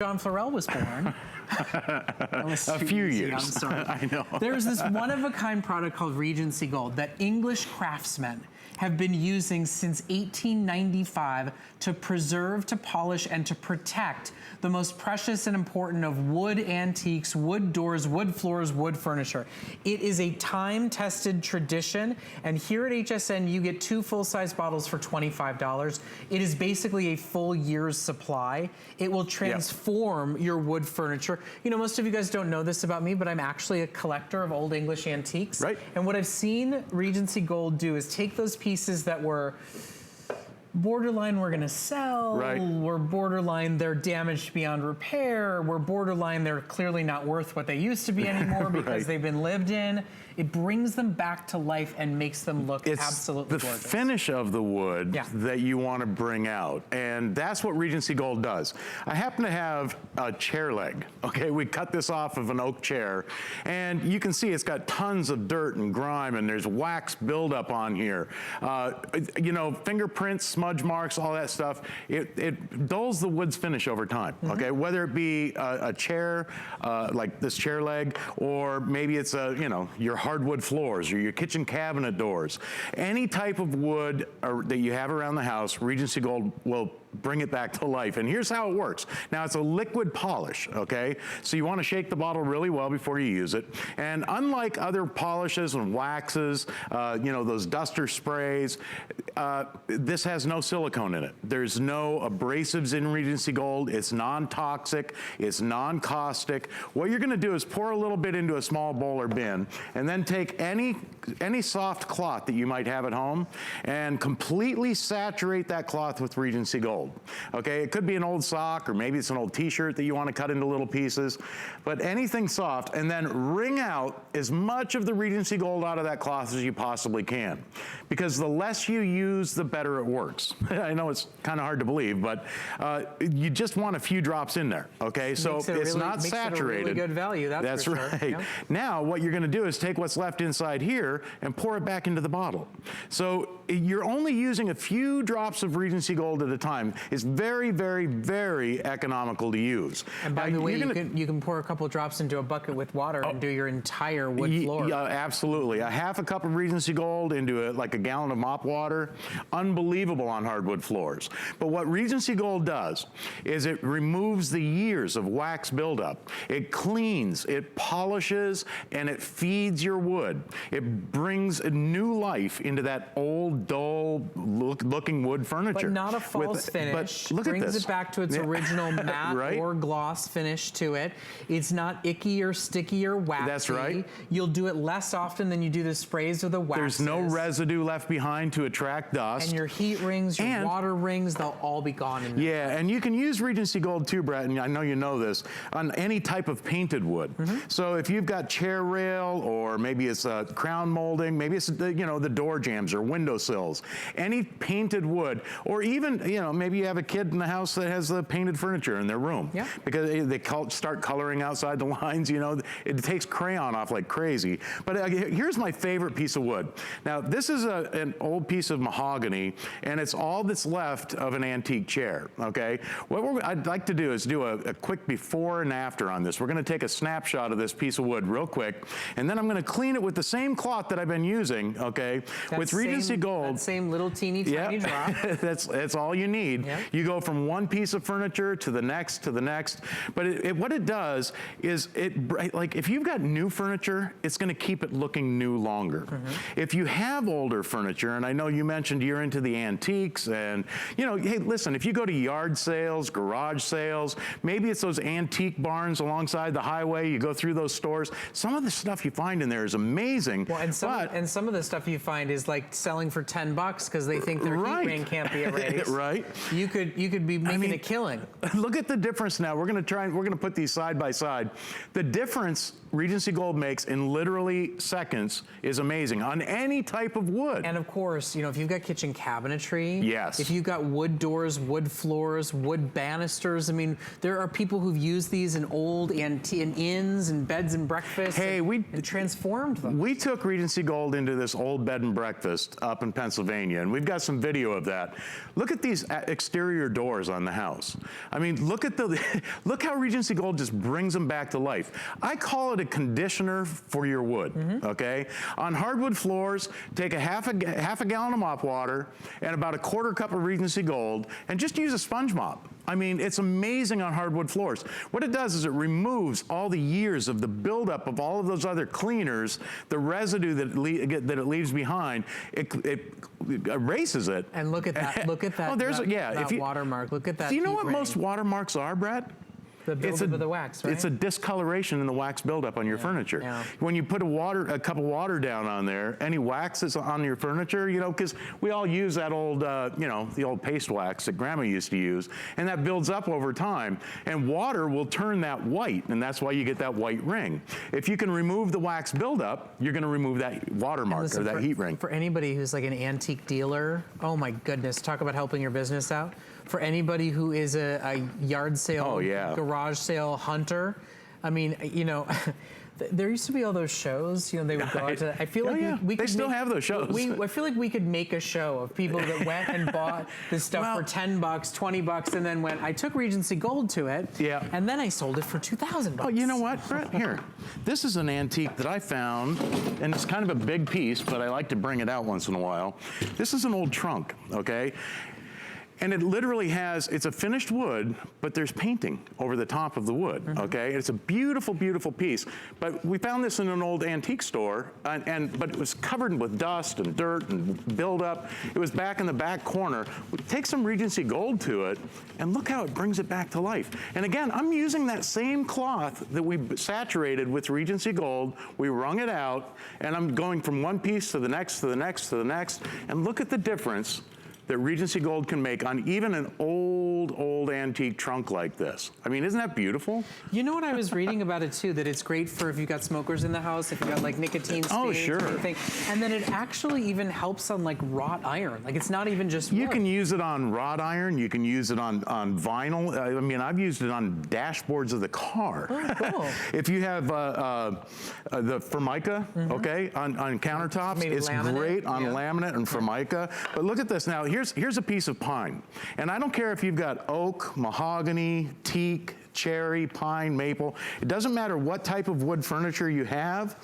John Florell was born. A few years. I'm sorry. I know. There's this one-of-a-kind product called Regency Gold that English craftsmen have been using since 1895 to preserve, to polish, and to protect the most precious and important of wood antiques, wood doors, wood floors, wood furniture. It is a time-tested tradition, and here at HSN you get 2 full-size bottles for $25. It is basically a full year's supply. It will transform your wood furniture. You know, most of you guys don't know this about me, but I'm actually a collector of old English antiques. Right. And what I've seen Regency Gold do is take those pieces that were borderline we're gonna sell, we're borderline they're damaged beyond repair, we're borderline they're clearly not worth what they used to be anymore because they've been lived in. It brings them back to life and makes them look absolutely gorgeous. It's the finish of the wood that you want to bring out, and that's what Regency Gold does. I happen to have a chair leg, okay? We cut this off of an oak chair, and you can see it's got tons of dirt and grime, and there's wax buildup on here. You know, fingerprints, smudge marks, all that stuff. It dulls the wood's finish over time, okay? Whether it be a chair, like this chair leg, or maybe it's you know, your hardwood floors or your kitchen cabinet doors. Any type of wood that you have around the house, Regency Gold will bring it back to life. And here's how it works. Now, it's a liquid polish, okay? So you want to shake the bottle really well before you use it. And unlike other polishes and waxes, you know, those duster sprays, this has no silicone in it. There's no abrasives in Regency Gold. It's non-toxic. It's non-caustic. What you're going to do is pour a little bit into a small bowl or bin, and then take any soft cloth that you might have at home and completely saturate that cloth with Regency Gold. Okay, it could be an old sock, or maybe it's an old t-shirt that you want to cut into little pieces, but anything soft, and then wring out as much of the Regency Gold out of that cloth as you possibly can. Because the less you use, the better it works. I know it's kind of hard to believe, but you just want a few drops in there, okay? So it's not saturated. It a really good value, that's for right. Sure. Yeah. Now, what you're going to do is take what's left inside here and pour it back into the bottle. So you're only using a few drops of Regency Gold at a time. It's very, very, very economical to use. And by the way, you can pour a couple drops into a bucket with water and do your entire wood floor. Yeah, absolutely. A half a cup of Regency Gold into like a gallon of mop water, unbelievable on hardwood floors. But what Regency Gold does is it removes the years of wax buildup. It cleans, it polishes, and it feeds your wood. It brings a new life into that old, dull looking wood furniture. But not a false finish. But look brings at this. It back to its original matte or gloss finish to it. It's not icky or sticky or waxy. That's right. You'll do it less often than you do the sprays or the waxes. There's no residue left behind to attract dust. And your heat rings, your water rings, they'll all be gone in there. Yeah, and you can use Regency Gold too, Brett, and I know you know this, on any type of painted wood. So if you've got chair rail, or maybe it's crown molding, maybe it's you know, the door jambs or windowsills, any painted wood, or even, you know, maybe you have a kid in the house that has the painted furniture in their room because they start coloring outside the lines, you know, it takes crayon off like crazy. But here's my favorite piece of wood. Now, this is an old piece of mahogany, and it's all that's left of an antique chair, okay? What I'd like to do is do a quick before and after on this. We're gonna take a snapshot of this piece of wood real quick, and then I'm gonna clean it with the same cloth that I've been using, okay? With Regency Gold. That same little teeny tiny drop. That's all you need. You go from one piece of furniture to the next, to the next. But what it does is, like if you've got new furniture, it's gonna keep it looking new longer. If you have older furniture, and I know you mentioned you're into the antiques, and you know, hey, listen, if you go to yard sales, garage sales, maybe it's those antique barns alongside the highway, you go through those stores, some of the stuff you find in there is amazing. Well, and some of the stuff you find is like selling for $10 because they think their heat ring can't be erased. You could be making a killing. Look at the difference now. We're gonna put these side by side. The difference Regency Gold makes in literally seconds is amazing on any type of wood. And of course, you know, if you've got kitchen cabinetry, yes. If you've got wood doors, wood floors, wood banisters, I mean, there are people who've used these in old in inns and beds and breakfasts and transformed them. We took Regency Gold into this old bed and breakfast up in Pennsylvania, and we've got some video of that. Look at these exterior doors on the house. I mean, look at look how Regency Gold just brings them back to life. I call it a conditioner for your wood, okay? On hardwood floors, take a half a gallon of mop water and about a quarter cup of Regency Gold and just use a sponge mop. I mean, it's amazing on hardwood floors. What it does is it removes all the years of the buildup of all of those other cleaners, the residue that it leaves behind. It erases it. And look at that. Look at that. Oh, there's that watermark. Look at that. Do you know what most watermarks are, Brett? The buildup of the wax, right? It's a discoloration in the wax buildup on your furniture. Yeah. When you put a cup of water down on there, any wax that's on your furniture, you know, because we all use that old, you know, the old paste wax that Grandma used to use, and that builds up over time. And water will turn that white, and that's why you get that white ring. If you can remove the wax buildup, you're going to remove that watermark or that heat ring. For anybody who's like an antique dealer, oh my goodness, talk about helping your business out. For anybody who is a yard sale, garage sale hunter, I mean, you know, there used to be all those shows, you know, they would go out to, I feel like we could still have those shows. I feel like we could make a show of people that went and bought this stuff for $10, $20, and then I took Regency Gold to it, and then I sold it for $2,000. Oh, you know what, Brett? Here, this is an antique that I found, and it's kind of a big piece, but I like to bring it out once in a while. This is an old trunk, okay? And it literally it's a finished wood, but there's painting over the top of the wood, okay? It's a beautiful, beautiful piece. But we found this in an old antique store, but it was covered with dust and dirt and buildup. It was back in the back corner. We take some Regency Gold to it, and look how it brings it back to life. And again, I'm using that same cloth that we saturated with Regency Gold. We wrung it out, and I'm going from one piece to the next, to the next, to the next, and look at the difference that Regency Gold can make on even an old antique trunk like this. I mean, isn't that beautiful? You know what I was reading about it too, that it's great for if you've got smokers in the house, if you've got like nicotine stains or anything. And then it actually even helps on like wrought iron. Like it's not even just wood. You can use it on wrought iron, you can use it on vinyl. I mean, I've used it on dashboards of the car. Oh, cool. If you have the Formica, okay, on countertops, it's great on laminate and Formica. But look at this now. Here's a piece of pine. And I don't care if you've got oak, mahogany, teak, cherry, pine, maple. It doesn't matter what type of wood furniture you have,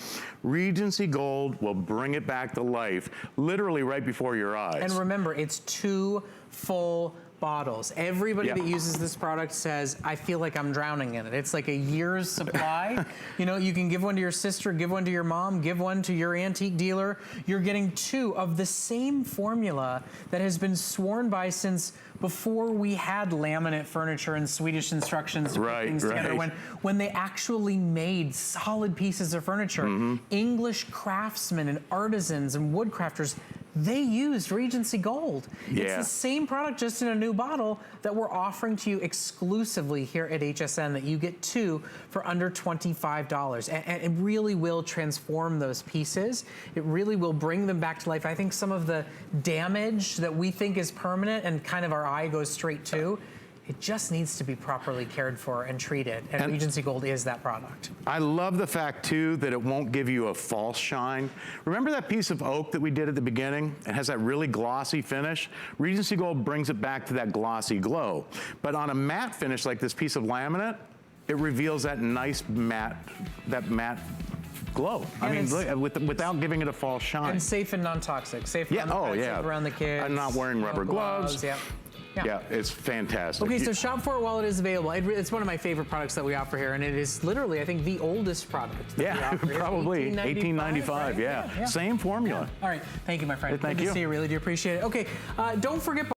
Regency Gold will bring it back to life, literally right before your eyes. And remember, it's 2 full bottles. Everybody that uses this product says, I feel like I'm drowning in it. It's like a year's supply. You know, you can give one to your sister, give one to your mom, give one to your antique dealer. You're getting 2 of the same formula that has been sworn by since before we had laminate furniture and Swedish instructions to put things together. When they actually made solid pieces of furniture, English craftsmen and artisans and woodcrafters, they used Regency Gold. It's the same product, just in a new bottle, that we're offering to you exclusively here at HSN, that you get 2 for under $25. And it really will transform those pieces. It really will bring them back to life. I think some of the damage that we think is permanent and kind of our eye goes straight to, it just needs to be properly cared for and treated, and Regency Gold is that product. I love the fact, too, that it won't give you a false shine. Remember that piece of oak that we did at the beginning? It has that really glossy finish. Regency Gold brings it back to that glossy glow. But on a matte finish like this piece of laminate, it reveals that nice matte glow. I mean, without giving it a false shine. And safe and non-toxic. Safe around the pets, safe around the kids. I'm not wearing rubber gloves. Yeah, it's fantastic. Okay, so shop for it while it is available. It's one of my favorite products that we offer here, and it is literally, I think, the oldest product that we offer. Probably 1895, right? Same formula. All right, thank you, my friend. Thank you. Good to see you, really do appreciate it. Okay, don't forget